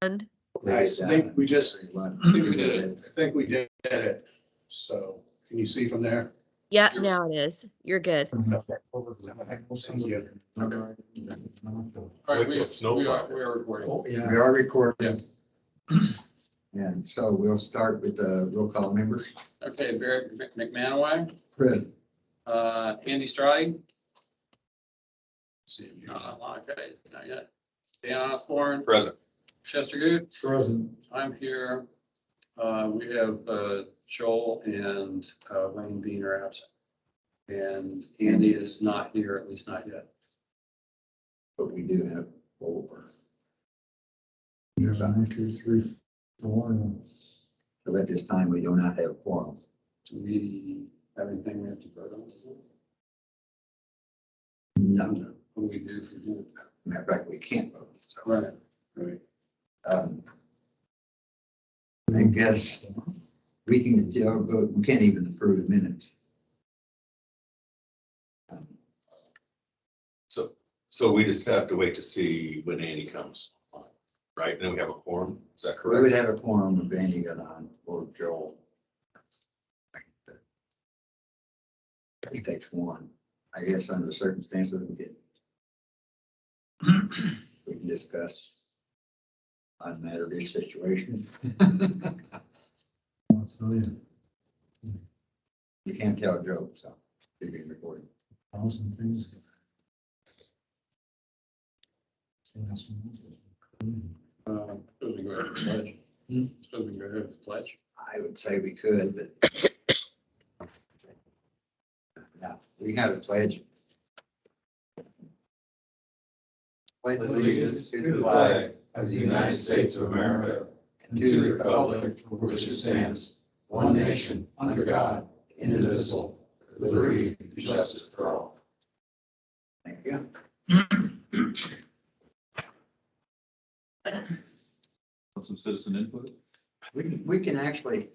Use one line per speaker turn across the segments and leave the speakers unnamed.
I think we just, I think we did it. So can you see from there?
Yeah, now it is. You're good.
Thank you.
All right, we are recording.
We are recording. And so we'll start with the roll call members.
Okay, Barrett McManaway,
Present.
Andy Strati. See, not online, okay, not yet. Dan Osborne.
Present.
Chester Good.
Present.
I'm here. We have Joel and Wayne Bean are absent. And Andy is not here, at least not yet.
But we do have four. There's 1, 2, 3, 4. So at this time, we do not have a quorum.
Do we have anything we have to vote on?
No.
What do we do for him?
Matter of fact, we can't vote. So,
Right.
I guess we can, we can't even approve the minutes.
So we just have to wait to see when Andy comes on, right? And then we have a quorum. Is that
We would
correct?
have a quorum if Andy got on, or Joel. He takes one. I guess under the circumstances we get. We can discuss on matter of this situation. You can't tell a joke, so you're being recorded.
Thousand things.
Suppose we go ahead with the pledge. Suppose we go ahead with the pledge.
I would say we could, but. No, we have a pledge. Pledge
Allegiance to the flag of the United States of America and to the republic for which it stands, one nation, under God, indivisible, with liberty and justice for all.
Thank you.
Want some citizen input?
We can actually.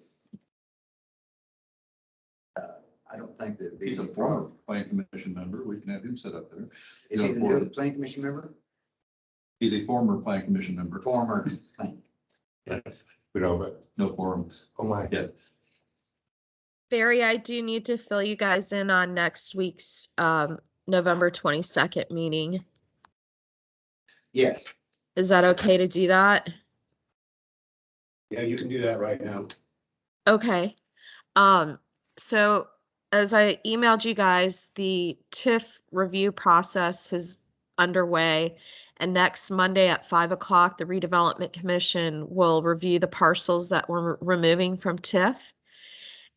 I don't think that.
He's a former plan commission member. We can have him sit up there.
Is he the new plan commission member?
He's a former plan commission member.
Former plan.
We don't.
No quorum.
Oh my.
Yeah.
Barry, I do need to fill you guys in on next week's November 22nd meeting.
Yes.
Is that okay to do that?
Yeah, you can do that right now.
Okay. So as I emailed you guys, the TIF review process is underway. And next Monday at 5 o'clock, the Redevelopment Commission will review the parcels that we're removing from TIF.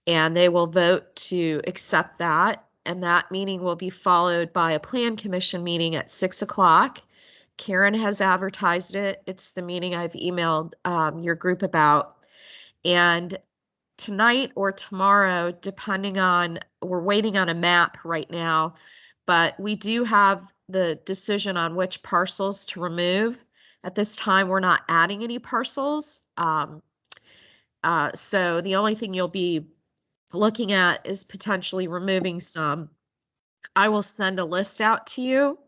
And they will vote to accept that. And that meeting will be followed by a Plan Commission meeting at 6 o'clock. Karen has advertised it. It's the meeting I've emailed your group about. And tonight or tomorrow, depending on, we're waiting on a map right now, but we do have the decision on which parcels to remove. At this time, we're not adding any parcels. So the only thing you'll be looking at is potentially removing some. I will send a list out to you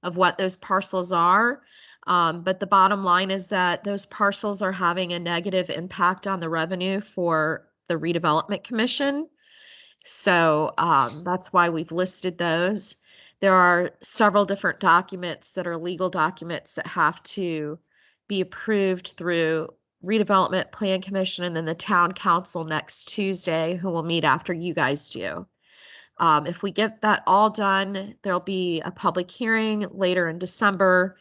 of what those parcels are. But the bottom line is that those parcels are having a negative impact on the revenue for the Redevelopment Commission. So that's why we've listed those. There are several different documents that are legal documents that have to be approved through Redevelopment Plan Commission and then the Town Council next Tuesday, who will meet after you guys do. If we get that all done, there'll be a public hearing later in December.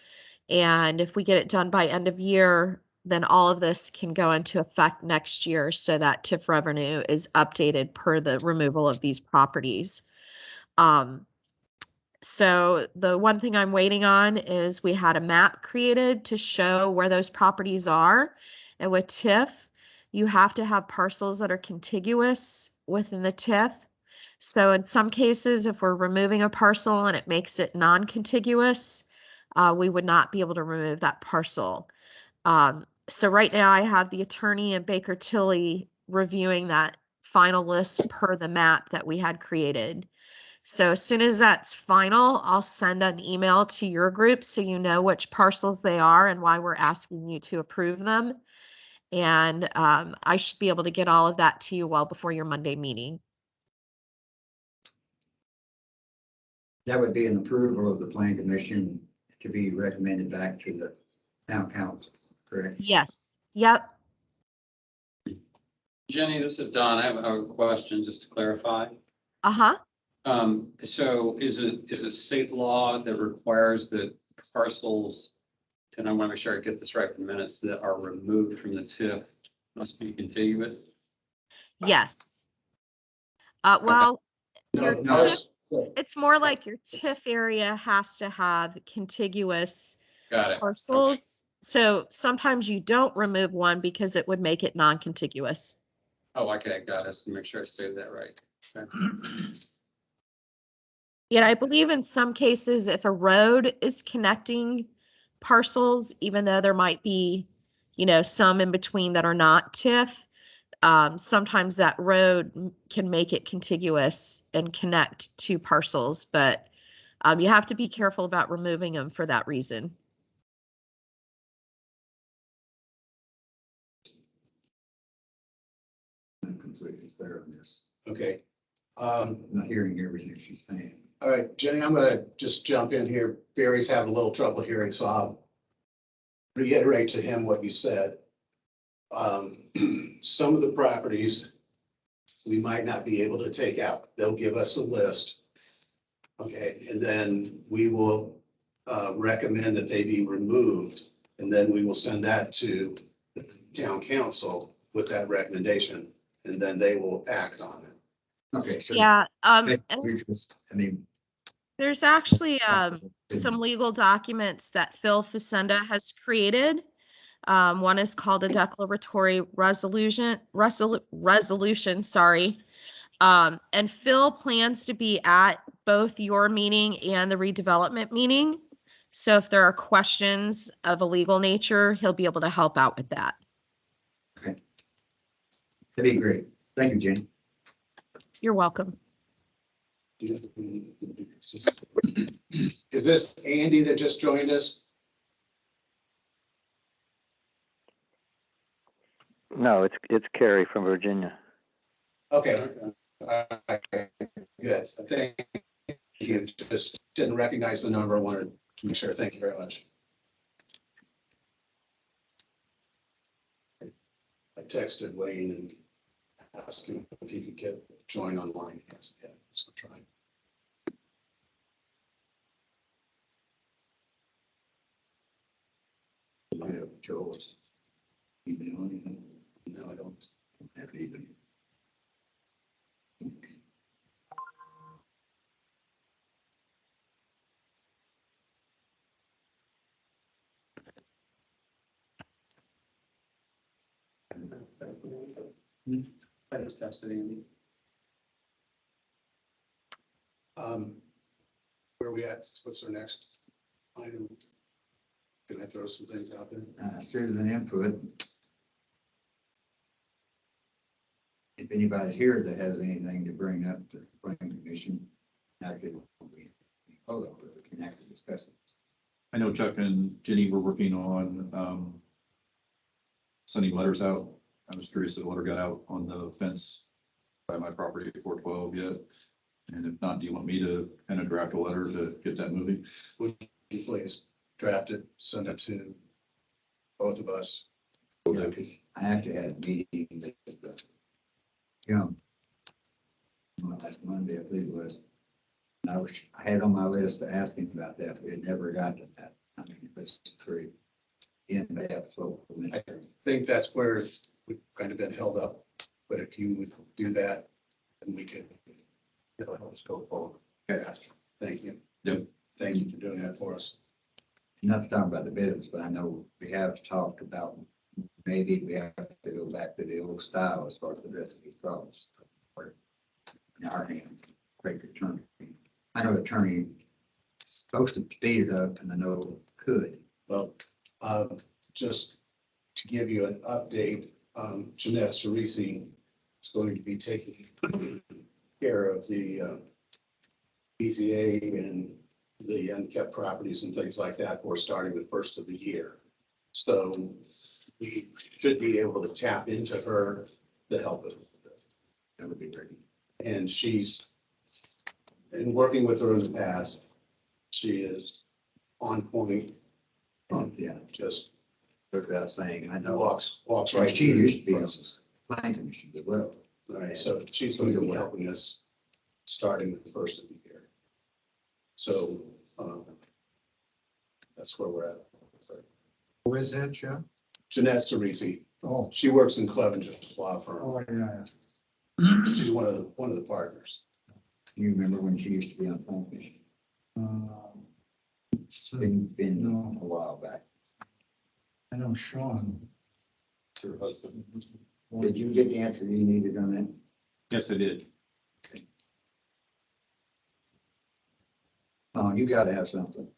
And if we get it done by end of year, then all of this can go into effect next year so that TIF revenue is updated per the removal of these properties. So the one thing I'm waiting on is we had a map created to show where those properties are. And with TIF, you have to have parcels that are contiguous within the TIF. So in some cases, if we're removing a parcel and it makes it non-contiguous, we would not be able to remove that parcel. So right now I have the attorney and Baker Tilly reviewing that final list per the map that we had created. So as soon as that's final, I'll send an email to your group so you know which parcels they are and why we're asking you to approve them. And I should be able to get all of that to you well before your Monday meeting.
That would be an approval of the plan commission to be recommended back to the town council, correct?
Yes. Yep.
Jenny, this is Don. I have a question just to clarify.
Uh-huh.
So is it state law that requires that parcels, and I want to make sure I get this right for the minutes, that are removed from the TIF must be contiguous?
Yes. Well, your
No,
TIF,
no,
it's more like your TIF area has to have contiguous
Got it.
parcels. So sometimes you don't remove one because it would make it non-contiguous.
Oh, okay, got it. Just to make sure I stated that right. Okay.
Yet I believe in some cases, if a road is connecting parcels, even though there might be, some in between that are not TIF, sometimes that road can make it contiguous and connect to parcels, but you have to be careful about removing them for that reason.
I'm completely clear on this.
okay.
I'm not hearing everything she's saying.
All right, Jenny, I'm gonna just jump in here. Barry's having a little trouble hearing, so I'll reiterate to him what you said. Some of the properties we might not be able to take out. They'll give us a list. Okay, and then we will recommend that they be removed. And then we will send that to the town council with that recommendation, and then they will act on it.
Okay, so.
Yeah,
we're
and
just- I mean,
there's actually some legal documents that Phil Facenda has created. One is called a declaratory resolution, sorry. And Phil plans to be at both your meeting and the redevelopment meeting. So if there are questions of a legal nature, he'll be able to help out with that.
that'd be great. Thank you, Jenny.
You're welcome.
Is this Andy that just joined us?
No, it's Carrie from Virginia.
Okay. All right. Good. Thank you. Just didn't recognize the number. Wanted to make sure. Thank you very much. I texted Wayne and asked him if he could join online. Yes, yeah, so try.
I have Joel's email.
No, I don't.
Have it either.
I just tested Andy.
Where are we at? What's our next item? Can I throw some things out there?
Citizen input. If anybody's here that has anything to bring up to the planning commission, actually, we can actually discuss it.
I know Chuck and Jenny were working on sending letters out. I was curious if the letter got out on the fence by my property at 412 yet. And if not, do you want me to kind of draft a letter to get that moving?
Would you please draft it, send it to both of us?
Yeah, 'cause I actually had a meeting with last Monday, I believe it was. And I had on my list to ask him about that, but it never got to that. I mean, it's pretty in depth, so.
I think that's where we've kind of been held up, but if you would do that, then we could. It'll help us go forward. Faster. Thank you.
Yep.
Thank you for doing that for us.
Not to talk about the business, but I know we have talked about maybe we have to go back to the old style as far as the rest of these problems. In our hands, great attorney. I know attorney is supposed to speed it up and I know could.
Well, just to give you an update, Jeanette Cerisi is going to be taking care of the BZA and the unkept properties and things like that for starting the first of the year. So we should be able to tap into her to help us.
That would be great.
And she's, in working with her in the past, she is on point.
Yeah,
Just
look without saying, I know.
walks
Right,
right.
she
through
used to be
the
on
process.
the planning commission as well.
Right, so she's going to be helping us starting the first of the year. So, that's where we're at.
Who is that, Jeff?
Jeanette Cerisi,
Oh,
she works in Clevenger's law firm.
oh, yeah.
She's one of the partners.
You remember when she used to be on planning commission? Been
No.
a while back.
I know Sean.
Her husband.
Did you get the answer you needed on that?
Yes, I did.
Oh, you gotta have something.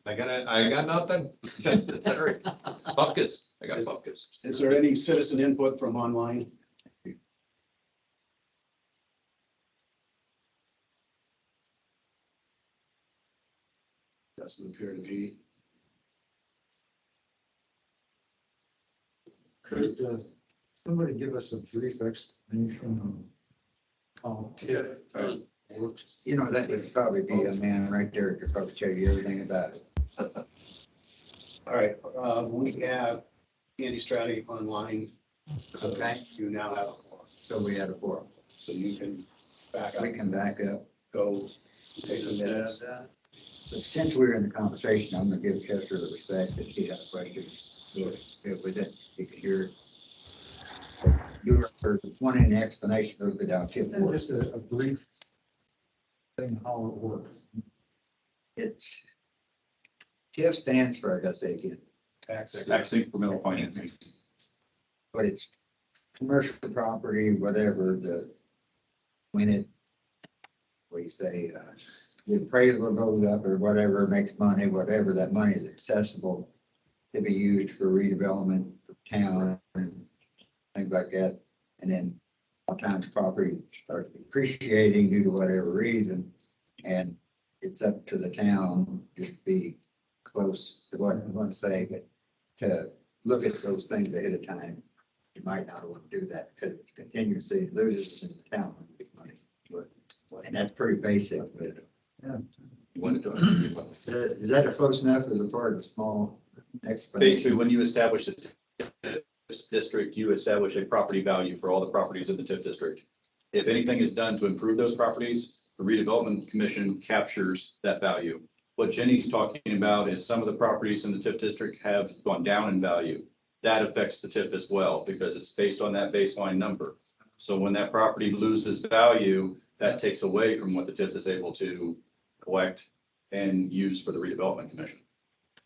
I got nothing. That's all right. Buckus, I got buckus.
Is there any citizen input from online? Doesn't appear to be.
Could somebody give us a brief explanation of how TIF works?
You know, that would probably be a man right there to probably tell you everything about it.
All right, we have Andy Strati online.
Okay.
You now have a forum,
So we had a forum.
so you can back up,
We can back up.
go take the minutes.
But since we're in the conversation, I'm gonna give Chester the respect that he has questions. With it, you can hear. You were wanting an explanation a little bit out TIF
And
works.
just a brief thing, how it works.
It's, TIF stands for, I gotta say again,
Tax.
Tax incremental financing.
but it's commercial property, whatever, when it, what do you say, the appraisal goes up or whatever, makes money, whatever, that money is accessible to be used for redevelopment of town and things like that. And then sometimes property starts depreciating due to whatever reason, and it's up to the town just to be close to what I want to say, but to look at those things ahead of time. You might not want to do that because it's continuously loses in the town big money. And that's pretty basic, but
Yeah.
is that a close enough as a part of a small explanation?
Basically, when you establish a TIF district, you establish a property value for all the properties in the TIF district. If anything is done to improve those properties, the redevelopment commission captures that value. What Jenny's talking about is some of the properties in the TIF district have gone down in value. That affects the TIF as well, because it's based on that baseline number. So when that property loses value, that takes away from what the TIF is able to collect and use for the redevelopment commission.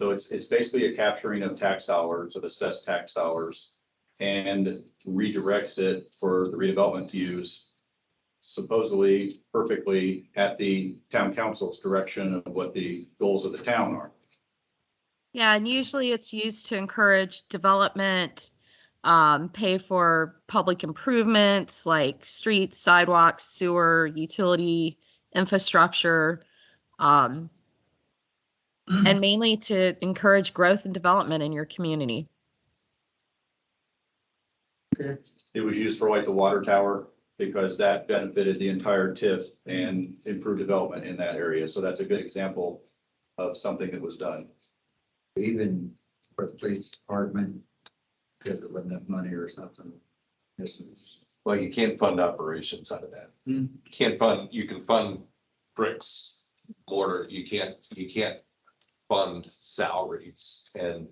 So it's basically a capturing of tax dollars, of assessed tax dollars, and redirects it for the redevelopment to use supposedly perfectly at the town council's direction of what the goals of the town are.
Yeah, and usually it's used to encourage development, pay for public improvements like streets, sidewalks, sewer, utility, infrastructure, and mainly to encourage growth and development in your community.
Okay.
It was used for like the water tower because that benefited the entire TIF and improved development in that area. So that's a good example of something that was done.
Even for the police department, because there wasn't enough money or something. This was,
Well, you can't fund operations out of that.
Hmm.
You can fund bricks, mortar, you can't fund salaries and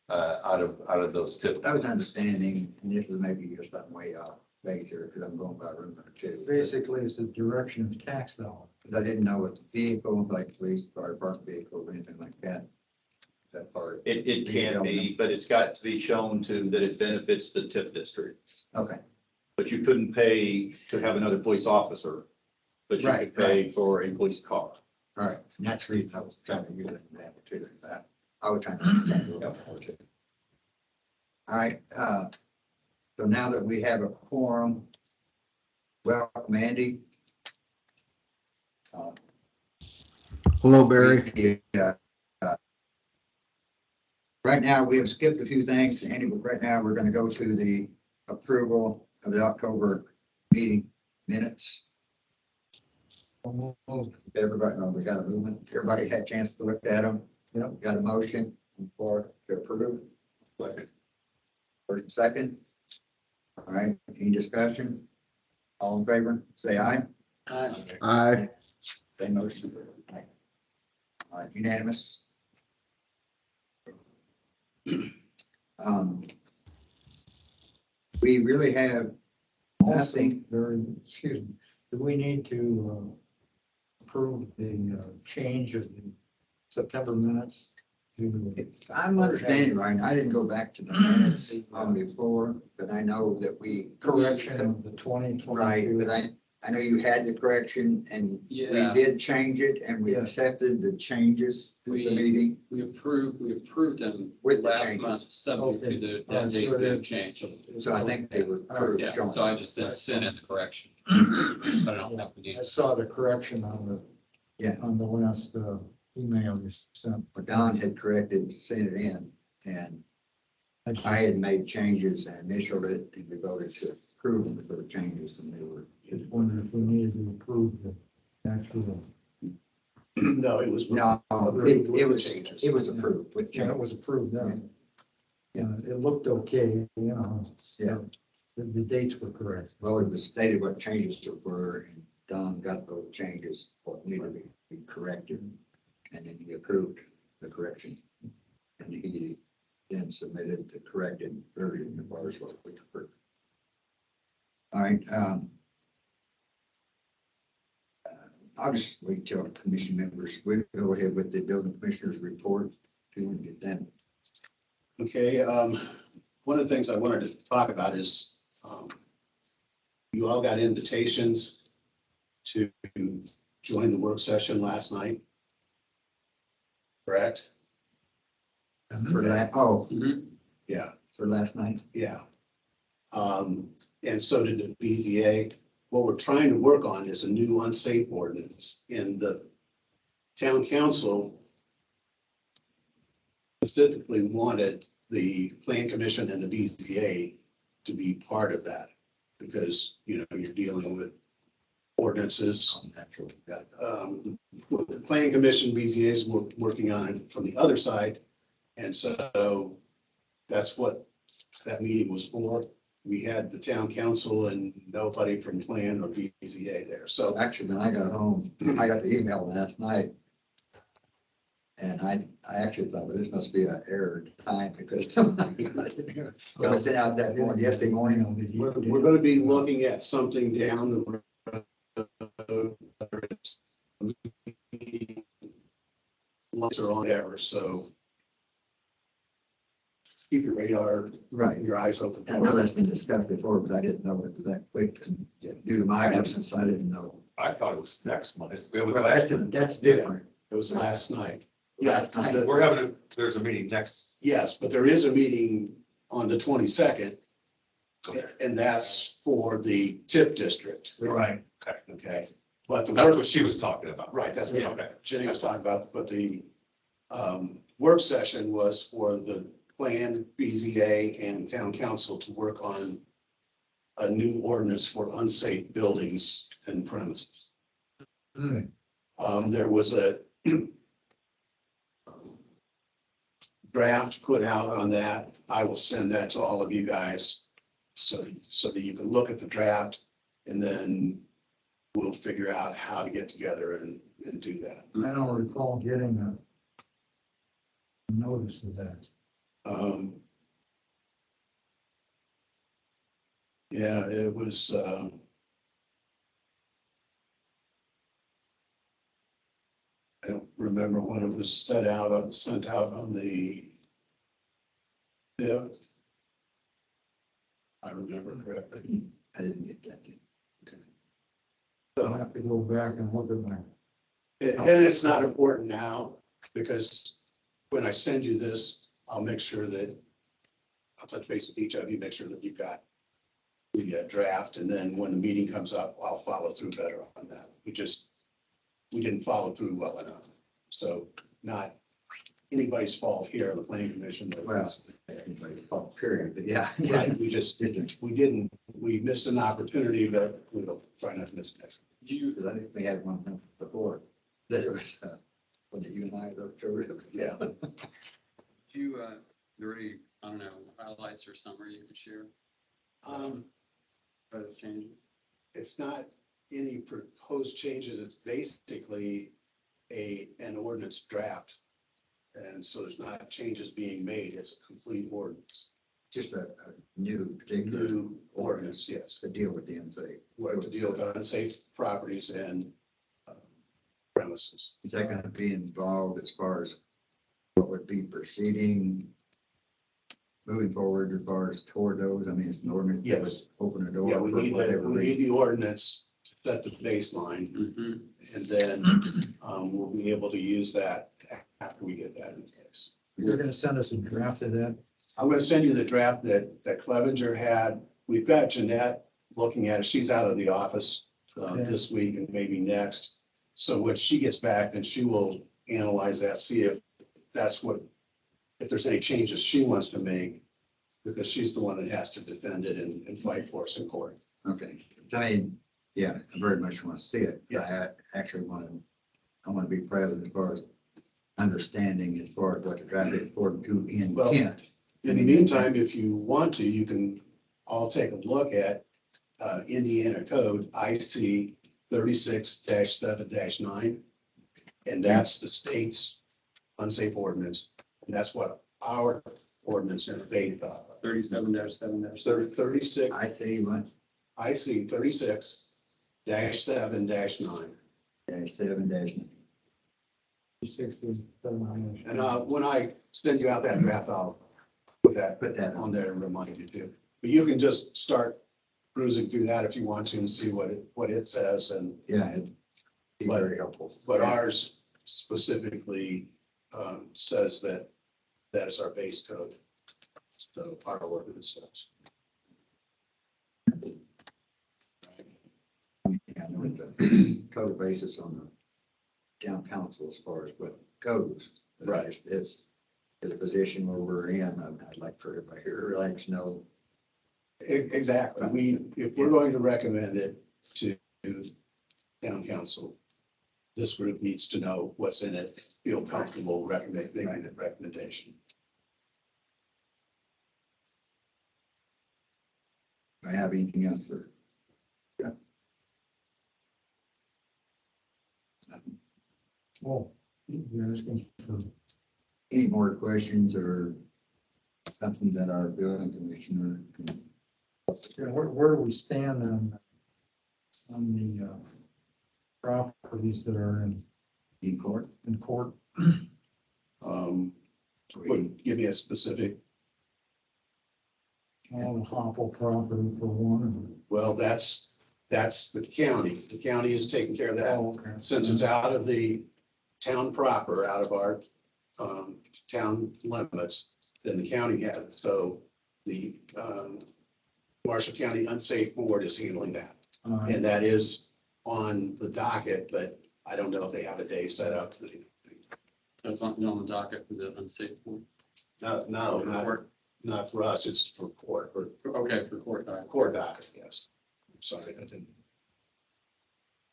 out of those TIF.
I was understanding, and this was maybe just something way off base here, because I'm going by room number two.
Basically, it's the direction of tax dollars.
Because I didn't know what the vehicle, like police, fire department vehicle, or anything like that. That part.
It can be, but it's got to be shown to that it benefits the TIF district.
Okay,
But you couldn't pay to have another police officer, but you
Right,
could pay for a police car.
all right. And that's the reason I was trying to use it in that too. That I was trying to understand a little more too. All right, so now that we have a quorum, welcome Andy. Hello, Barry. Right now, we have skipped a few things, and right now, we're gonna go to the approval of the October meeting minutes. Everybody, we got a movement. Everybody had a chance to look at them.
Yep.
Got a motion for to approve. First and second. All right, any discussion? All in favor, say aye. Aye. Same motion. All right, unanimous. We really have nothing.
Excuse me, do we need to approve the change of the September minutes to?
If I'm understanding right, I didn't go back to the minutes on before, but I know that we.
Correction of the 2022.
Right, but I know you had the correction and we
Yeah.
did change it and we
Yeah.
accepted the changes to the
We-
meeting.
We approved them
With the
last
changes.
month, subject to the,
Okay.
that date
So
being
then-
changed.
So I think they were approved.
Yeah,
John.
so I just did send in the correction. But I don't think we need
I
it.
saw the correction on the.
Yeah.
On the last email you sent.
But Don had corrected, sent it in, and I had made changes and initialed it, and we voted to approve them for the changes, and they were.
Just wondered if we needed to approve the actual.
No, it was.
No, it was,
Changes.
it was approved with
Yeah, it
changes.
was approved then. Yeah, it looked okay, you know.
Yeah.
The dates were correct.
Well, it was stated what changes there were, and Don got those changes, what needed to be corrected, and then he approved the correction. And he then submitted the corrected version of ours, what we approved. All right, I'll just wait till commission members, we'll go ahead with the building commissioner's report to get them.
Okay, one of the things I wanted to talk about is, you all got invitations to join the work session last night. Correct?
For that, oh,
Yeah,
for last night,
yeah. And so did the BZA. What we're trying to work on is a new unsafe ordinance, and the town council specifically wanted the plan commission and the BZA to be part of that, because, you know, you're dealing with ordinances.
natural,
With the plan commission, BZA is working on it from the other side. And so that's what that meeting was for. We had the town council and nobody from plan or BZA there. So
actually, when I got home, I got the email last night. And I actually thought, well, this must be an error in time because it was sent out that morning, yesterday morning.
we're going to be looking at something down the road. Lights are on whatever, so keep your radar,
Right.
your eyes open.
I know that's been discussed before, but I didn't know it was that quick. And due to my absence, I didn't know.
I thought it was next month.
That's different.
It was last night.
Last night.
We're having there's a meeting next.
Yes, but there is a meeting on the 22nd, and that's for the TIP district.
Right. Okay.
Okay, but the
That's
work,
what she was talking about.
right, that's what
Okay.
Jenny was talking about, but the work session was for the plan, BZA, and town council to work on a new ordinance for unsafe buildings and premises. There was a draft put out on that. I will send that to all of you guys so that you can look at the draft, and then we'll figure out how to get together and do that.
I don't recall getting a notice of that.
Yeah, it was, I don't remember when it was sent out on the 5th. I remember correctly.
I didn't get that.
I'll have to go back and look at my.
And it's not important now, because when I send you this, I'll make sure that I'll touch base with each of you, make sure that you've got the draft, and then when the meeting comes up, I'll follow through better on that. We just we didn't follow through well enough. So not anybody's fault here on the planning commission, but
Well, anybody's fault, period, but yeah.
right, we missed an opportunity, but we'll try not to miss next.
Because I think we had one before, that it was, when you and I wrote through it.
Yeah.
Do you, already, I don't know, highlights or summary you could share? Proposed changes?
It's not any proposed changes, it's basically an ordinance draft. And so there's not changes being made, it's a complete ordinance.
Just a new particular
New ordinance, yes.
to deal with the unsafe.
What to deal with unsafe properties and premises.
Is that gonna be involved as far as what would be proceeding, moving forward as far as toward those? I mean, it's an ordinance that would
Yes.
open the door
Yeah,
for
we
whatever
need
reason.
the ordinance to set the baseline,
Mm-hmm.
and then we'll be able to use that after we get that in place.
You're gonna send us a draft of that?
I'm gonna send you the draft that Clevenger had. We've got Jeanette looking at it. She's out of the office
Okay.
this week and maybe next. So when she gets back, then she will analyze that, see if if there's any changes she wants to make, because she's the one that has to defend it and fight for us in court.
Okay, I mean, yeah, I very much want to see it. I actually I want to be present as far as understanding as far as what the draft is according to
Well,
intent.
In the meantime, if you want to, you can all take a look at Indiana Code IC 36-7-9. And that's the state's unsafe ordinance. And that's what our ordinance is based on.
37-7.
36,
I see what,
IC 36-7-9.
-7
And when I send you out that draft, I'll put that
on
on there and remind you too. But you can just start cruising through that if you want to and see what it says. And
yeah, it'd be
But-
very helpful.
but ours specifically says that is our base code. So our ordinance says.
Yeah, I know it's a code basis on the town council as far as what goes.
Right.
It's a position where we're in. I'd like for everybody here to really know.
Exactly. If we're going to recommend it to town council, this group needs to know what's in it, feel comfortable making a recommendation.
Do I have anything else for?
Oh, you're asking for,
Any more questions or something that our building commissioner can?
yeah, where do we stand on the properties that are
In court?
in court?
Give me a specific,
On the Hopple property for one.
well, that's the county. The county is taking care of that.
Okay.
Since it's out of the town proper, out of our town limits, then the county has it. So the Marshall County Unsafe Board is handling that. And that is on the docket, but I don't know if they have a day set up.
That's not on the docket for the unsafe one.
No, not for us. It's for court,
Okay, for court docket.
court docket, yes. I'm sorry, I didn't.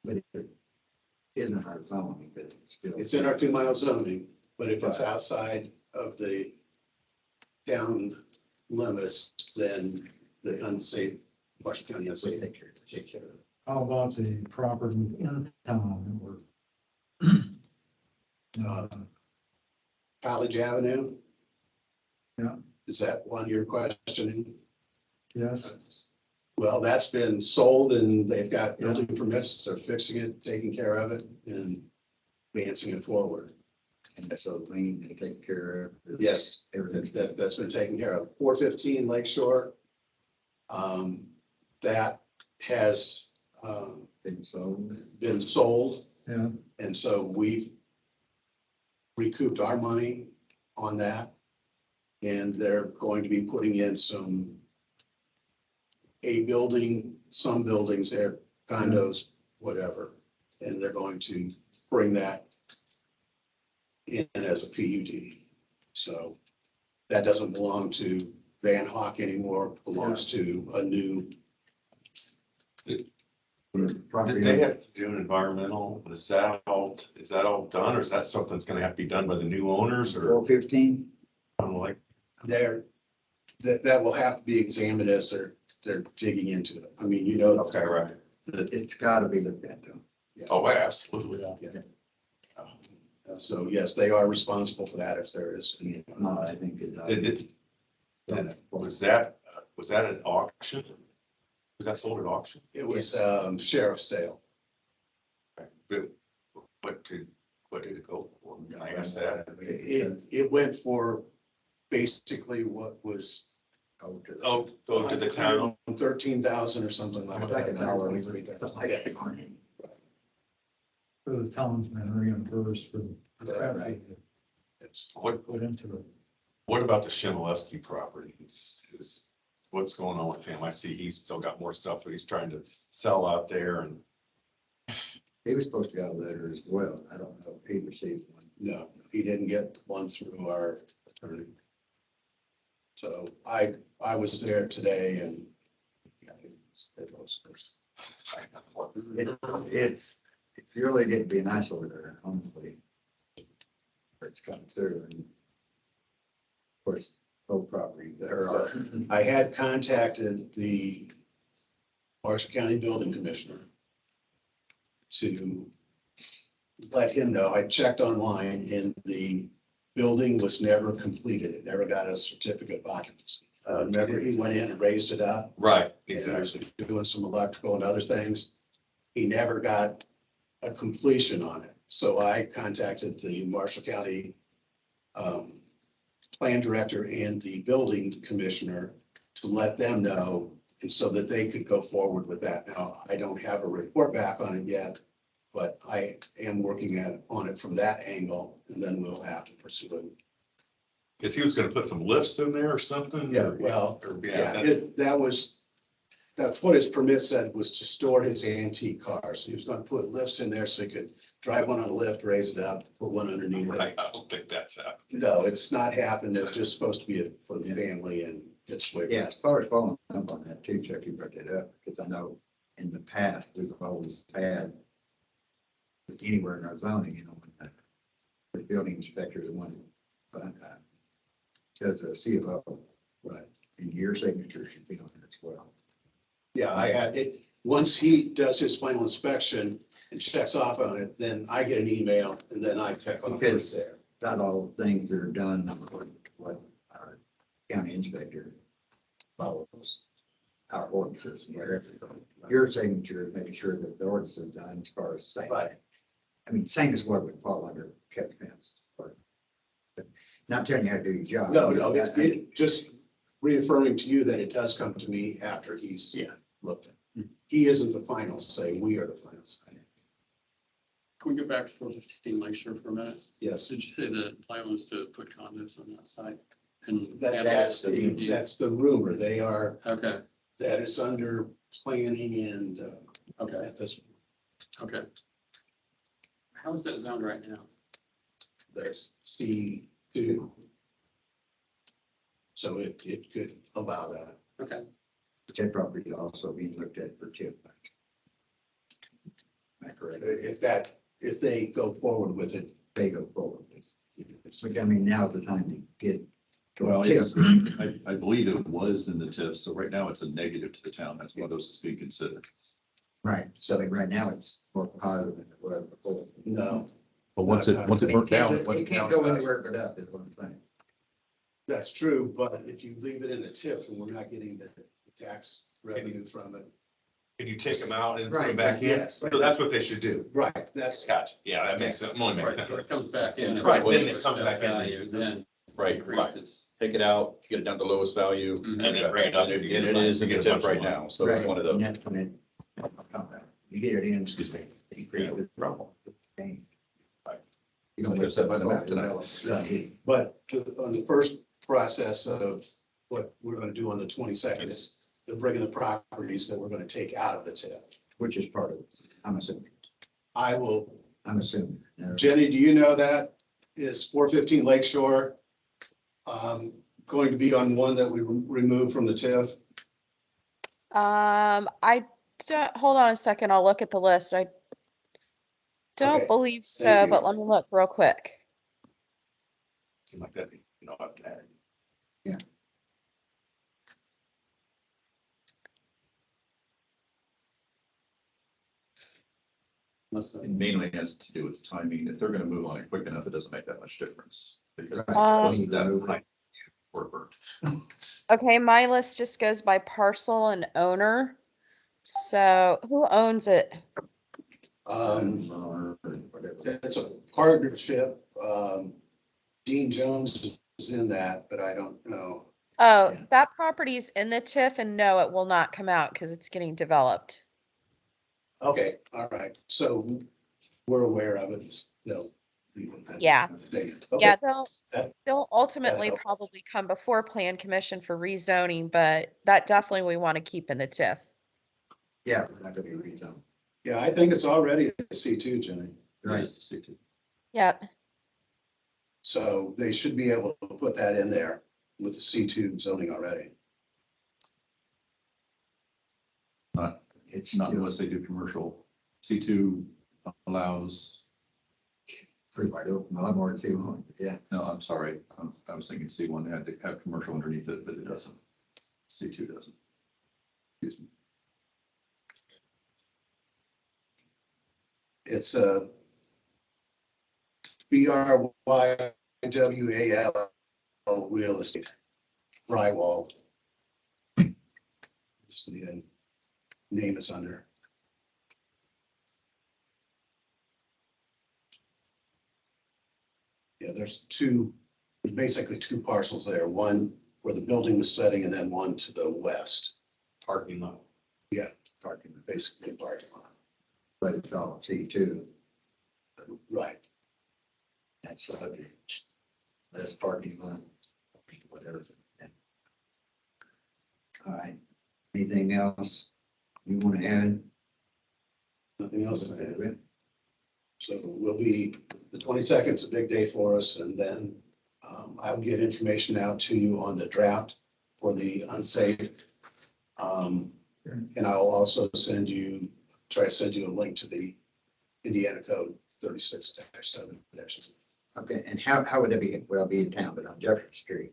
But it isn't our felony, but it's still.
It's in our 2-mile zoning, but if it's outside of the town limits, then the unsafe, Washington County
We
unsafe,
take care of it.
How about the property in town?
College Avenue?
Yeah.
Is that one you're questioning?
Yes,
Well, that's been sold and they've got building permits, they're fixing it, taking care of it and advancing it forward.
And so clean, they take care of.
Yes,
Everything.
that's been taken care of. 415 Lakeshore. That has
Been sold.
been sold.
yeah,
And so we've recouped our money on that. And they're going to be putting in some building, some buildings there, condos, whatever. And they're going to bring that in as a PUD. So that doesn't belong to Van Hock anymore, it belongs to a new,
Did
Property
they
owner.
have to do an environmental? Is that all done, or is that something that's gonna have to be done by the new owners, or
415,
I'm like,
that will have to be examined as they're digging into it. I mean, you know,
okay, right.
it's gotta be looked at though.
Oh, absolutely.
So yes, they are responsible for that if there is. any-
No, I think it's.
Was that an auction? Was that sold at auction?
It was sheriff's sale.
What did it go for? Can I ask that?
It went for basically what was
Oh, go to the town.
13,000 or something like
Like a
that.
dollar.
123,000.
For the townsmen reimbursed for the effort
Right.
that's
What
put into it.
about the Shimoleski property? What's going on with him? I see he's still got more stuff that he's trying to sell out there, and
He was supposed to get a letter as well. I don't know if he received one.
No, he didn't get one through our attorney. So I was there today and. Yeah, it was.
It really did be nice over there, honestly. It's come through and of course, whole property there are.
I had contacted the Marshall County Building Commissioner to let him know. I checked online and the building was never completed. It never got a certificate of occupancy. Remember, he went in and raised it up.
right,
And
exactly.
was doing some electrical and other things. He never got a completion on it. So I contacted the Marshall County plan director and the building commissioner to let them know, and so that they could go forward with that. Now, I don't have a report back on it yet, but I am working on it from that angle, and then we'll have to pursue it.
Cause he was gonna put some lifts in there or something?
Yeah,
or-
well,
or-
yeah, that's what his permit said, was to store his antique cars. He was gonna put lifts in there so he could drive one on a lift, raise it up, put one underneath
Right,
it.
I don't think that's happening.
No, it's not happened. It's just supposed to be for the family and it's.
Yeah, as far as following up on that too, Chuck, you brought it up, because I know in the past, we've always had anywhere in our zoning, you know, when the building inspector is the one, but does a C of O,
Right.
and your signature should be on it as well.
Yeah, I had it. Once he does his final inspection and checks off on it, then I get an email and then I check on it there.
Not all things that are done according to what our county inspector follows our ordinances, wherever. Your signature is making sure that the ordinance is done as far as saying.
Right.
I mean, same as what would fall under kept fence. But not telling you how to do your job.
No, it just reaffirming to you that it does come to me after he's looked at. He isn't the final say, we are the final say.
Can we go back to 415 Lakeshore for a minute?
Yes.
Did you say the plan was to put condos on that site? And
That's the rumor. They are,
Okay,
that is under planning and
okay,
at this,
okay. How is that zoned right now?
that's C2. So it could allow that.
Okay,
That property is also being looked at for tip. Am I correct?
If they go forward with it,
They go forward. Which I mean, now's the time to get.
Well,
TIF.
it's, I believe it was in the TIF, so right now it's a negative to the town. That's why those is being considered.
Right, so like right now it's more positive than it was before.
no,
But once it burnt down. it
You
went
can't
down.
go anywhere but up is what I'm saying.
that's true, but if you leave it in a TIF and we're not getting the tax revenue from it.
Can you take them out and put them
Right,
back in?
yes.
So that's what they should do.
Right, that's,
Gotcha. Yeah, that makes sense. Only makes
so
sense.
it comes back in.
Right, then it
Lowest
comes back in.
value, Then
Right,
increases.
take it out, get it down to lowest value.
Mhm.
And then bring it up.
And it is in the
You get a bunch
tip
of
right
money.
now, so it's
Right,
one of
and
the.
that's when it. You get it in, excuse me, you create a problem. You don't live by the map tonight.
but on the first process of what we're gonna do on the 22nd is they're bringing the properties that we're gonna take out of the TIF.
Which is part of it, I'm assuming.
I will
I'm assuming.
Jenny, do you know that? Is 415 Lakeshore going to be on one that we removed from the TIF?
I don't, hold on a second, I'll look at the list. I don't
Okay,
believe so,
thank you.
but let me look real quick.
Seem like that, you know, up there.
Unless,
It mainly has to do with timing. If they're gonna move on it quick enough, it doesn't make that much difference. Because it wasn't that high or burnt.
Okay, my list just goes by parcel and owner. So who owns it?
Or whatever.
It's a partnership. Dean Jones is in that, but I don't know.
Oh,
Yeah.
that property's in the TIF and no, it will not come out because it's getting developed.
Okay, all right. So we're aware of it. They'll.
Yeah.
Okay.
Yeah,
That-
they'll ultimately
helps.
probably come before Plan Commission for rezoning, but that definitely we want to keep in the TIF.
Yeah, we're not gonna be rezoned.
Yeah, I think it's already a C2, Jenny.
Right.
Yep.
So they should be able to put that in there with the C2 zoning already.
It's
Not
still
unless they do commercial. C2 allows,
pretty wide open, a lot more than C1, yeah.
no, I'm sorry, I was thinking C1 had to have commercial underneath it, but it doesn't. C2 doesn't. Excuse me.
It's a BRYWAL real estate. Rywald. Just need a name it's under. Yeah, there's basically two parcels there. One where the building was setting and then one to the west.
Parking lot.
Yeah, parking, basically parking lot.
But it's all C2,
Right.
that's subject. That's parking lot, whatever. All right, anything else you want to add?
Nothing else to add. So we'll be, the 22nd is a big day for us, and then I'll get information out to you on the draft for the unsafe. And I'll also try to send you a link to the Indiana Code 36-7.
Okay, and how would that be, well, be in town, but on Jefferson Street?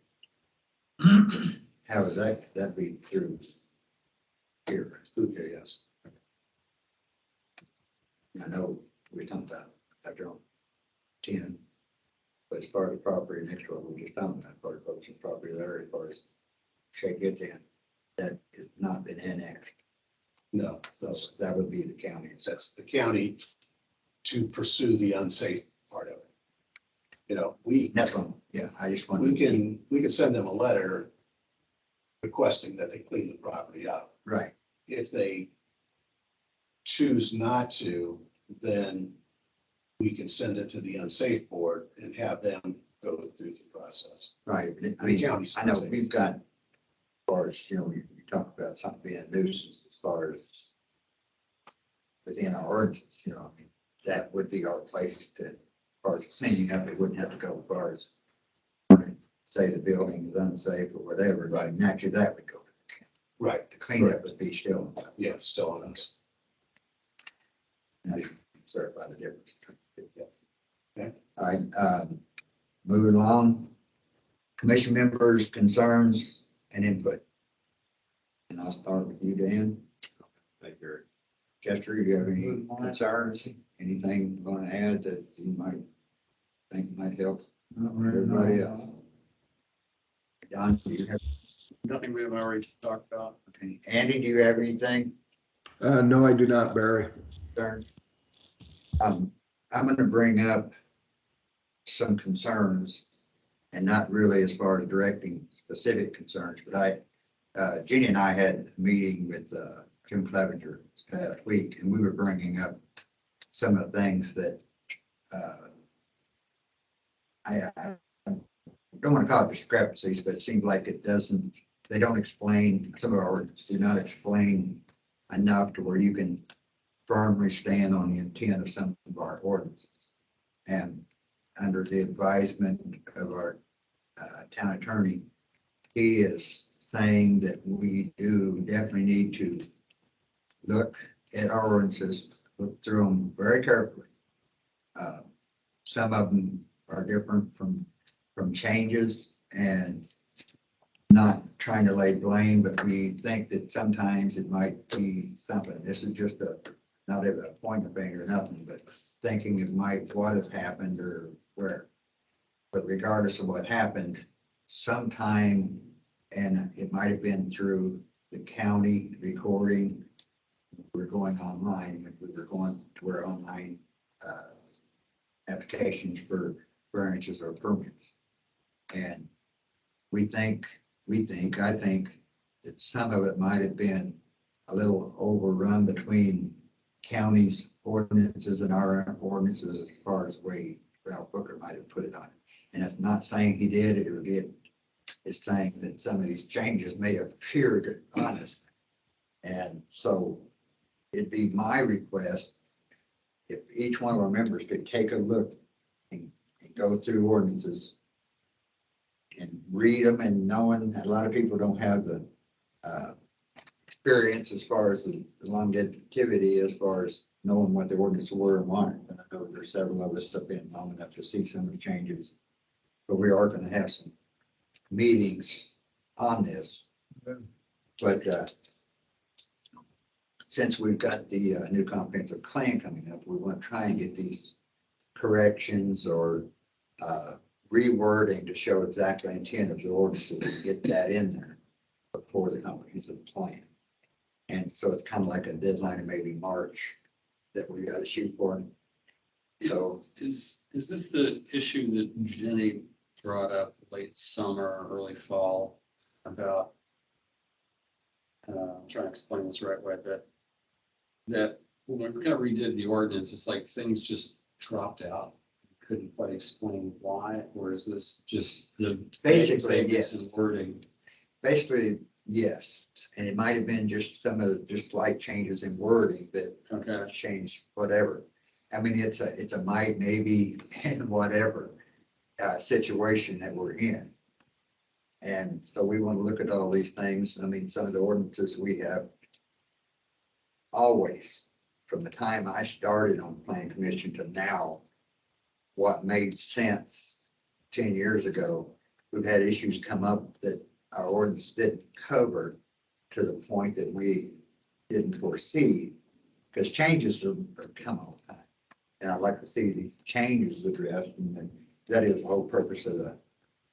How is that, that'd be through here?
Through here, yes.
I know we're talking about after on 10, but it's part of the property next door, we're just talking about part of the property there, as far as shape gets in, that has not been annexed.
No,
So that would be the county.
that's the county to pursue the unsafe part of it. You know, we
That's one, yeah, I just want.
we can send them a letter requesting that they clean the property up.
Right,
If they choose not to, then we can send it to the unsafe board and have them go through the process.
right. I
The
mean,
county's
I know
unsafe.
we've got, as far as, we talk about something being a nuisance as far as within our ordinance, I mean, that would be our place to, as far as cleaning up, it wouldn't have to go as far as say the building is unsafe or whatever, right? Naturally, that would go to the county.
Right,
The cleanup would be still,
yeah, still on us.
now you can certify the difference.
Okay.
All right, moving along. Commission members' concerns and input. And I'll start with you, Dan.
Thank you.
Chester, do you have any concerns? Anything you want to add that you might think might help everybody else? Don, do you have,
nothing we have already talked about.
okay. Andy, do you have anything?
No, I do not, Barry.
Concerns? I'm gonna bring up some concerns and not really as far as directing specific concerns, but Jeannie and I had a meeting with, Jim Clevenger this past week, and we were bringing up some of the things that, I don't want to call it discrepancies, but it seems like they don't explain, some of our ordinance do not explain enough to where you can firmly stand on the intent of some of our ordinances. And under the advisement of our town attorney, he is saying that we do definitely need to look at our ordinances, look through them very carefully. Some of them are different from changes, and not trying to lay blame, but we think that sometimes it might be something. This is just not a point of finger or nothing, but thinking it might what have happened or where. But regardless of what happened, sometime, and it might have been through the county recording, we're going online, if we were going to our online applications for variances or permits. And I think that some of it might have been a little overrun between county's ordinances and our ordinances as far as the way Ralph Booker might have put it on. And it's not saying he did or did. It's saying that some of these changes may have appeared honest. And so it'd be my request if each one of our members could take a look and go through ordinances and read them, and knowing that a lot of people don't have the experience as far as the longevity, as far as knowing what the ordinances were and why. And I know there's several of us that have been long enough to see some of the changes, but we are going to have some meetings on this. But since we've got the new comprehensive plan coming up, we want to try and get these corrections or rewording to show exactly intent of the ordinance, to get that in there before the comprehensive plan. And so it's kind of like a deadline of maybe March that we got to shoot for. So
Is this the issue that Jenny brought up late summer or early fall about, I'm trying to explain this the right way, that when we kind of redid the ordinance, it's like things just dropped out. Couldn't quite explain why, or is this just the
basically, yes.
and wording?
Basically, yes. And it might have been just some of the just slight changes in wording that changed whatever. I mean, it's a might, maybe, and whatever situation that we're in. And so we want to look at all these things. I mean, some of the ordinances we have always, from the time I started on the Planning Commission to now, what made sense 10 years ago, we've had issues come up that our ordinance didn't cover to the point that we didn't foresee, because changes are come all the time. And I'd like to see these changes addressed, and that is the whole purpose of the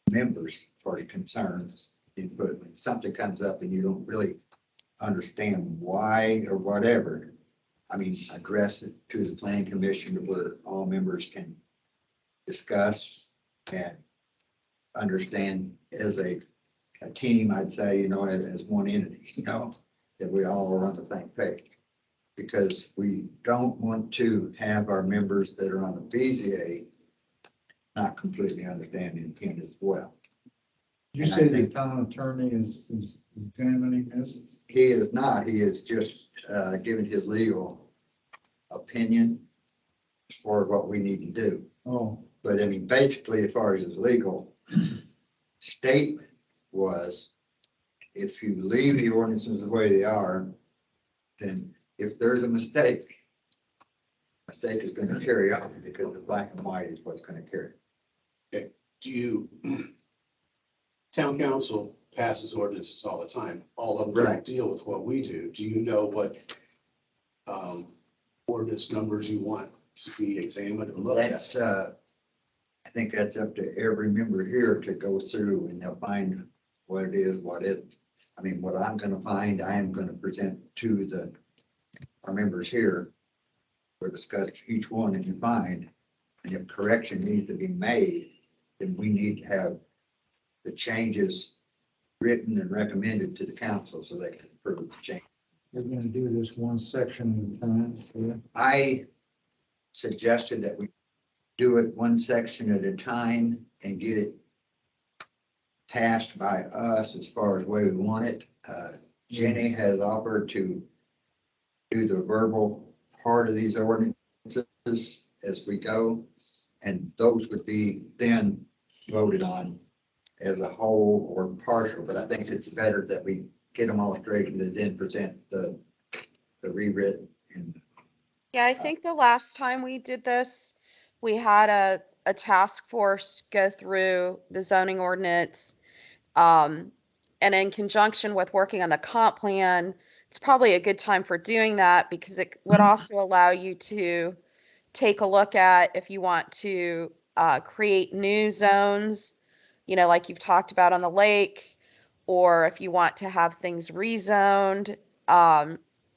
members as far as concerns. Input. When something comes up and you don't really understand why or whatever, I mean, address it to the Planning Commission where all members can discuss and understand as a team, I'd say, as one entity, that we all are on the same page. Because we don't want to have our members that are on the BZA not completely understand the intent as well.
Did you say the town attorney is examining this?
He is not. He is just giving his legal opinion for what we need to do.
Oh.
But I mean, basically, as far as his legal statement was, if you leave the ordinances the way they are, then if there's a mistake is going to carry on, because the black and white is what's going to carry.
Town council passes ordinances all the time. All of them
Right.
deal with what we do. Do you know what ordinance numbers you want to be examined or looked at?
That's, I think that's up to every member here to go through, and they'll find what it is, what I'm going to find, I am going to present to our members here. We'll discuss each one that you find, and if correction needs to be made, then we need to have the changes written and recommended to the council so they can approve the change.
You're going to do this one section at a time? Yeah.
I suggested that we do it one section at a time and get it passed by us as far as the way we want it. Jenny has offered to do the verbal part of these ordinances as we go. And those would be then voted on as a whole or partial, but I think it's better that we get them all straight and then present the rewritten. And
Yeah, I think the last time we did this, we had a task force go through the zoning ordinance. And in conjunction with working on the comp plan, it's probably a good time for doing that because it would also allow you to take a look at if you want to create new zones, like you've talked about on the lake, or if you want to have things rezoned.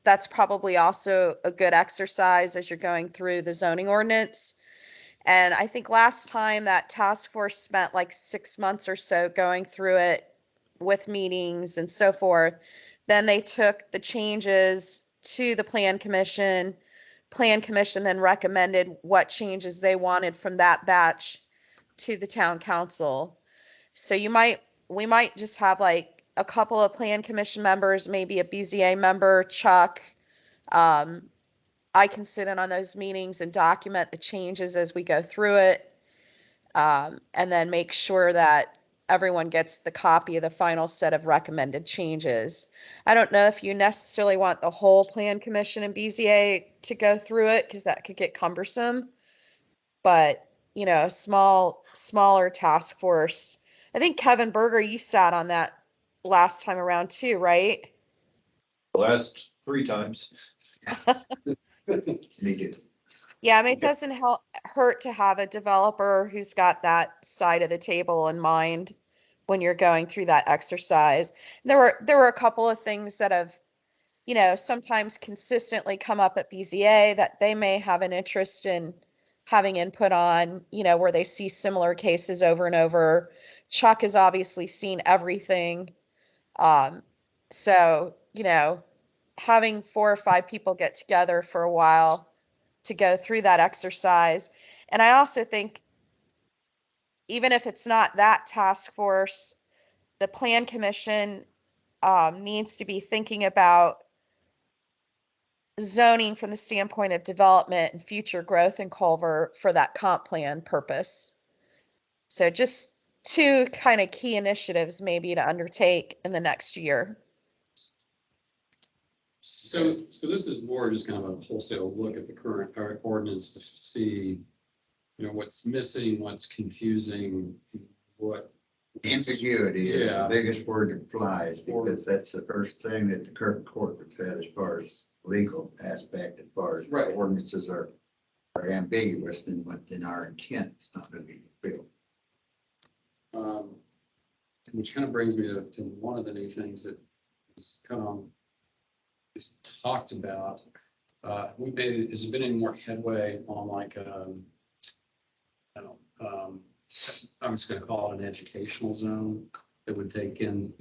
That's probably also a good exercise as you're going through the zoning ordinance. And I think last time that task force spent like 6 months or so going through it with meetings and so forth. Then they took the changes to the plan commission. Plan commission then recommended what changes they wanted from that batch to the town council. So we might just have like a couple of plan commission members, maybe a BZA member, Chuck. I can sit in on those meetings and document the changes as we go through it. And then make sure that everyone gets the copy of the final set of recommended changes. I don't know if you necessarily want the whole plan commission and BZA to go through it because that could get cumbersome. But, a smaller task force. I think Kevin Berger, you sat on that last time around too, right?
The last 3 times.
me too.
Yeah, I mean, it doesn't hurt to have a developer who's got that side of the table in mind when you're going through that exercise. There were a couple of things that have, sometimes consistently come up at BZA that they may have an interest in having input on, where they see similar cases over and over. Chuck has obviously seen everything. So, having 4 or 5 people get together for a while to go through that exercise. And I also think even if it's not that task force, the plan commission needs to be thinking about zoning from the standpoint of development and future growth in Culver for that comp plan purpose. So just 2 kind of key initiatives maybe to undertake in the next year.
So this is more just kind of a wholesale look at the current ordinance to see, what's missing, what's confusing, what.
Ambiguity is the
Yeah.
biggest word that flies, because that's the first thing that the current court would say as far as legal aspect, as far as
Right.
ordinances are ambiguous, then our intent is not going to be fulfilled.
Which kind of brings me to one of the new things that was kind of just talked about. Has there been any more headway on like, I don't, I'm just gonna call it an educational zone that would take in,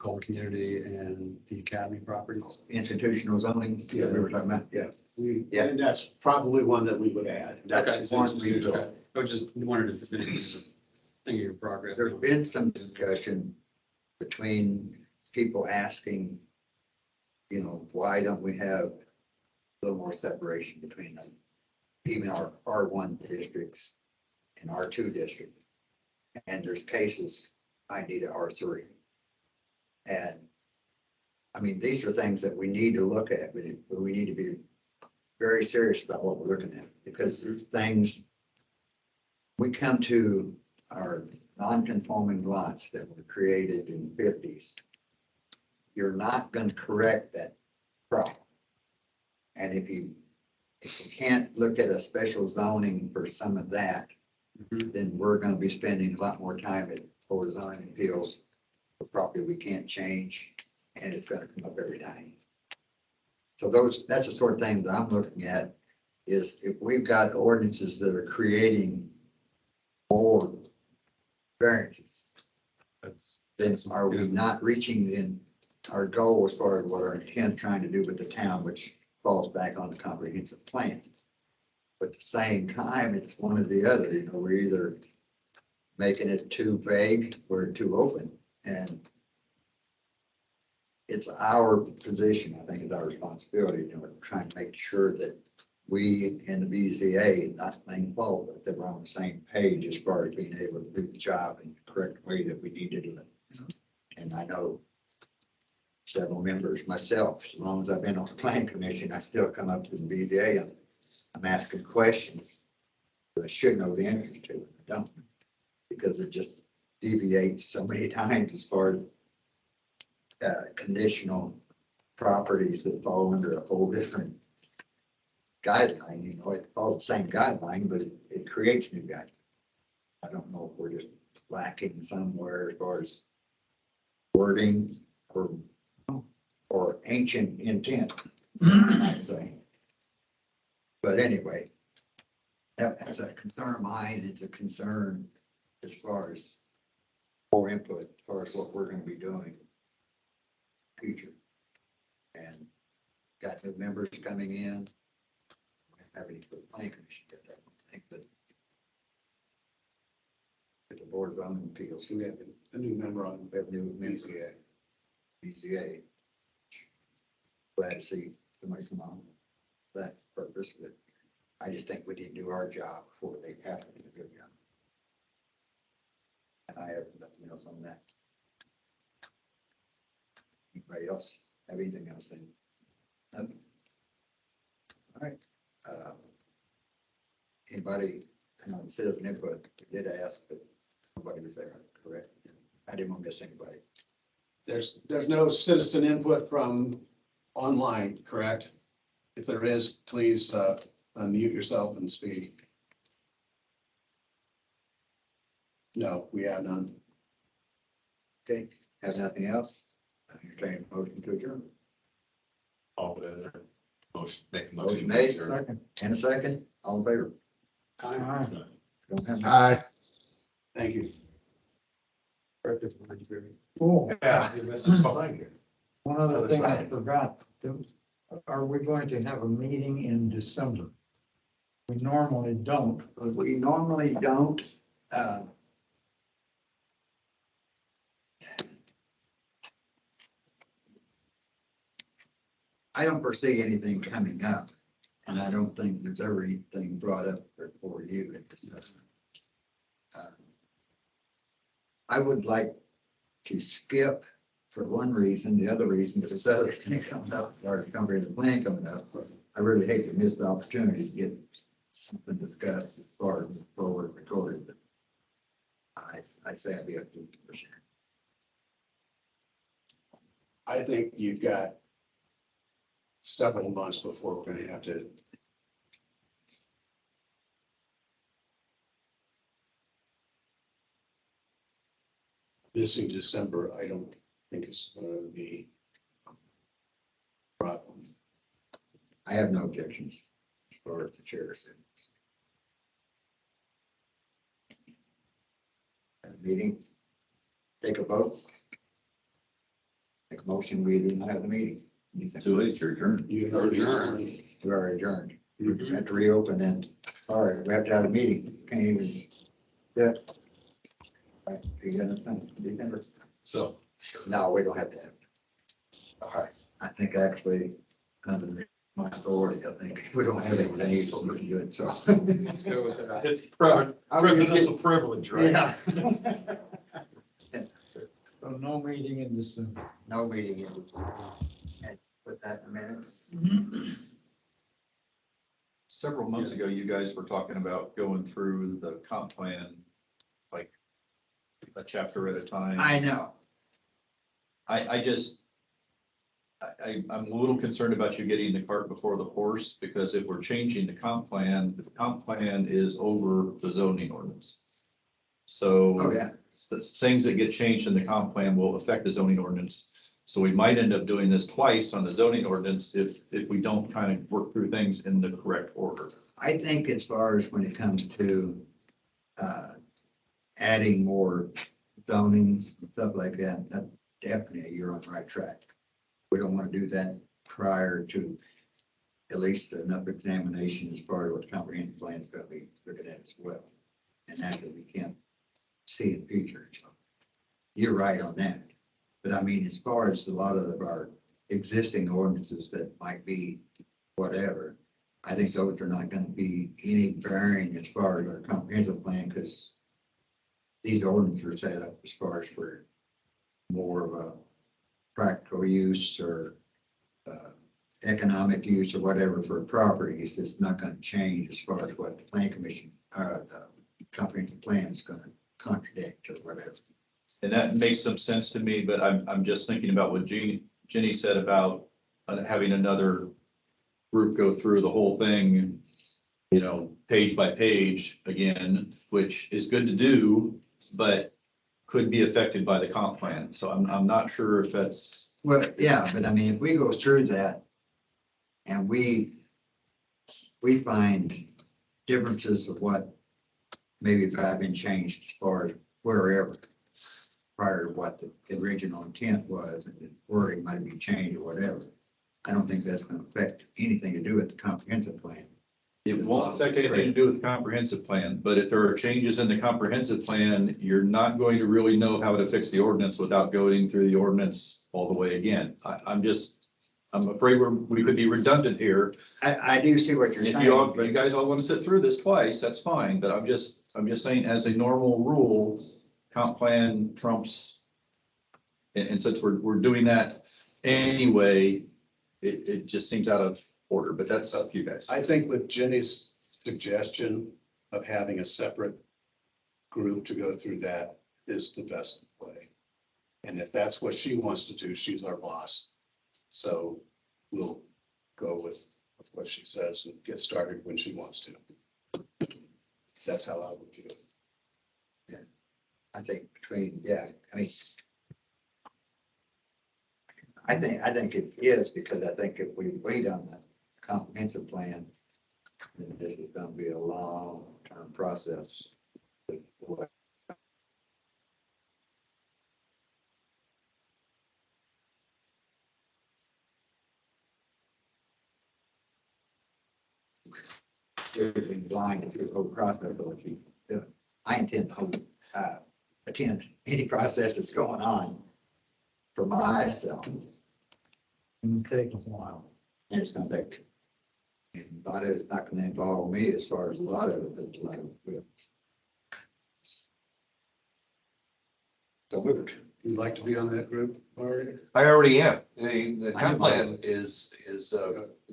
Culver community and the academy properties?
Institutional zoning, yeah, we were talking about, yeah.
Yeah, and that's probably one that we would add. That's
one we
Okay.
will.
I was just wondering if there's been any thing in your progress.
There's been some discussion between people asking, why don't we have a little more separation between them, even our R1 districts and R2 districts. And there's cases I need an R3. And I mean, these are things that we need to look at, but we need to be very serious about what we're looking at, because there's things, we come to our non-conforming lots that were created in the 50s. You're not going to correct that problem. And if you can't look at a special zoning for some of that, then we're going to be spending a lot more time at Board of Zoning Appeals for property we can't change, and it's going to come up every time. So that's the sort of thing that I'm looking at, is if we've got ordinances that are creating more variances, then are we not reaching our goal as far as what our intent trying to do with the town, which falls back on the comprehensive plan? But at the same time, it's one or the other. We're either making it too vague or too open. And it's our position, I think it's our responsibility to try and make sure that we in the BZA, not playing fault, but that we're on the same page as far as being able to do the job in the correct way that we need to do it. And I know several members, myself, as long as I've been on the planning commission, I still come up to the BZA and I'm asking questions that I should know the answers to, and I don't, because it just deviates so many times as far as conditional properties that fall under a whole different guideline. You know, it follows the same guideline, but it creates new guidelines. I don't know if we're just lacking somewhere as far as wording or ancient intent, I'd say. But anyway, that's a concern of mine. It's a concern as far as more input, as far as what we're going to be doing in the future. And got new members coming in. We don't have any for the planning commission yet, I don't think, but the board of zoning appeals, we have a new member on, we have a new BZA. Glad to see somebody come on for that purpose, but I just think we need to do our job before they have to do a good job. And I have nothing else on that. Anybody else have anything else in? Nothing. All right. Anybody, citizen input, we did ask, but nobody was there, correct? I didn't want to miss anybody.
There's no citizen input from online, correct? If there is, please unmute yourself and speak. No, we have none.
Okay, have nothing else? Entertain a motion to adjourn.
Motion, make a
Motion
motion.
made,
Second.
and a second, all in favor?
Aye.
Don't have-
Aye.
Thank you.
Cool.
Yeah.
One other thing I forgot, are we going to have a meeting in December? We normally don't.
We normally don't. I don't foresee anything coming up, and I don't think there's ever anything brought up for you at this time. I would like to skip for one reason. The other reason is this other thing coming up, or comprehensive plan coming up. I really hate to miss the opportunity to get something discussed as far as forward recorded, but I'd say I'd be up to 50%.
I think you've got several months before we're going to have to. This in December, I don't think it's going to be a problem.
I have no objections as far as the chair said. Meeting, take a vote. Make a motion, we do not have the meeting.
Too late, you're adjourned.
You are adjourned.
We are adjourned. We have to reopen then. Sorry, we have to have a meeting. Can't even. Yeah. Right, you got anything? December?
So,
No, we don't have to have.
all right.
I think actually, under my authority, I think we don't have anything, so we can do it, so.
Let's go with that.
It's privilege, right?
Yeah.
So no meeting in December.
No meeting. And put that in minutes.
Several months ago, you guys were talking about going through the comp plan, like a chapter at a time.
I know.
I'm a little concerned about you getting the cart before the horse, because if we're changing the comp plan is over the zoning ordinance. So
Oh, yeah.
things that get changed in the comp plan will affect the zoning ordinance. So we might end up doing this twice on the zoning ordinance if we don't kind of work through things in the correct order.
I think as far as when it comes to adding more zonings and stuff like that, that definitely you're on the right track. We don't want to do that prior to at least enough examination as far as what the comprehensive plan is going to be looking at as well. And that we can't see in the future. So you're right on that. But I mean, as far as a lot of our existing ordinances that might be whatever, I think those are not gonna be any bearing as far as our comprehensive plan, because these ordinances are set up as far as for more of a practical use or economic use or whatever for properties. It's not gonna change as far as what the plan commission, the comprehensive plan is gonna contradict or whatever.
And that makes some sense to me, but I'm just thinking about what Jenny said about having another group go through the whole thing, you know, page by page again, which is good to do, but could be affected by the comp plan. So I'm not sure if that's,
Well, yeah, but I mean, if we go through that and we find differences of what maybe have been changed as far as wherever prior to what the original intent was, and the wording might be changed or whatever, I don't think that's gonna affect anything to do with the comprehensive plan.
it won't affect anything to do with the comprehensive plan, but if there are changes in the comprehensive plan, you're not going to really know how it affects the ordinance without going through the ordinance all the way again. I'm afraid we could be redundant here.
I do see what you're
If
saying,
you
but
guys all want to sit through this twice, that's fine, but I'm just saying as a normal rule, comp plan trumps. And since we're doing that anyway, it just seems out of order, but that's up to you guys.
I think with Jenny's suggestion of having a separate group to go through that is the best way. And if that's what she wants to do, she's our boss. So we'll go with what she says and get started when she wants to. That's how I would view it.
I think between, yeah, I mean, I think it is, because I think if we wait on the comprehensive plan, then this is gonna be a long-term process. Being blind through the whole process of what you do. I intend to attend any process that's going on for myself, and
And take a while.
it's gonna take. And a lot of it's not gonna involve me as far as a lot of it, but like, will. So moved.
You'd like to be on that group, Mario?
I already am. The
I
comp
know.
plan is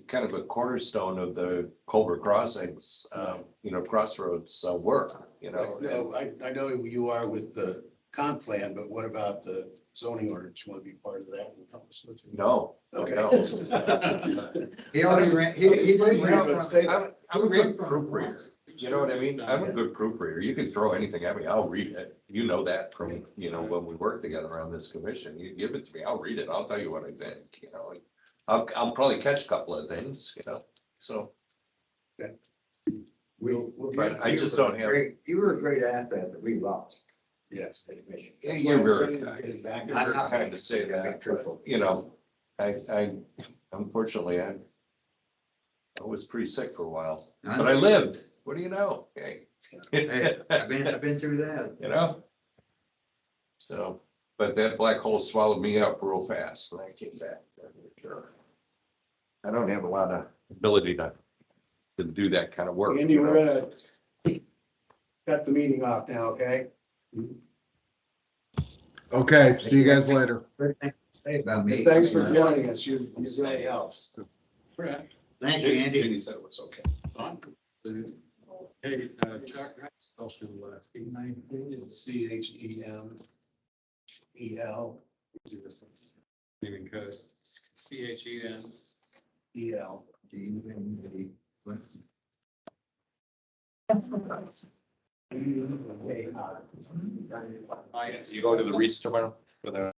kind of a cornerstone of the Culver Crossings, crossroads work,
No, I know you are with the comp plan, but what about the zoning order? Do you want to be part of that and help us with it?
No.
Okay.
No.
He already ran, he
You
ran
know,
from.
say
I'm a good proofreader. You know what I mean? I'm a good proofreader. You can throw anything at me. I'll read it. You know that from, when we work together on this commission. You give it to me, I'll read it. I'll tell you what I think, and I'll probably catch a couple of things, so.
We'll
But I just don't have-
You were a great asset that we lost.
yes.
Yeah, you're very kind.
Getting back.
I'm
You're
not
kind to say that,
truthful.
I unfortunately, I was pretty sick for a while,
I
but I lived. What do you know? Hey.
Hey, I've been through that.
So, but that black hole swallowed me up real fast when I came back. That's for sure. I don't have a lot of ability to do that kind of work.
Andy, we're gonna cut the meeting off now, okay?
Okay, see you guys later.
Say about me.
Thanks for joining us. You really helps.
Thank you, Andy.
Jenny said it was okay. Hey, Chuck, social CHEMEL.
Even code, CHEN.
EL.
You go to the Reese tomorrow for the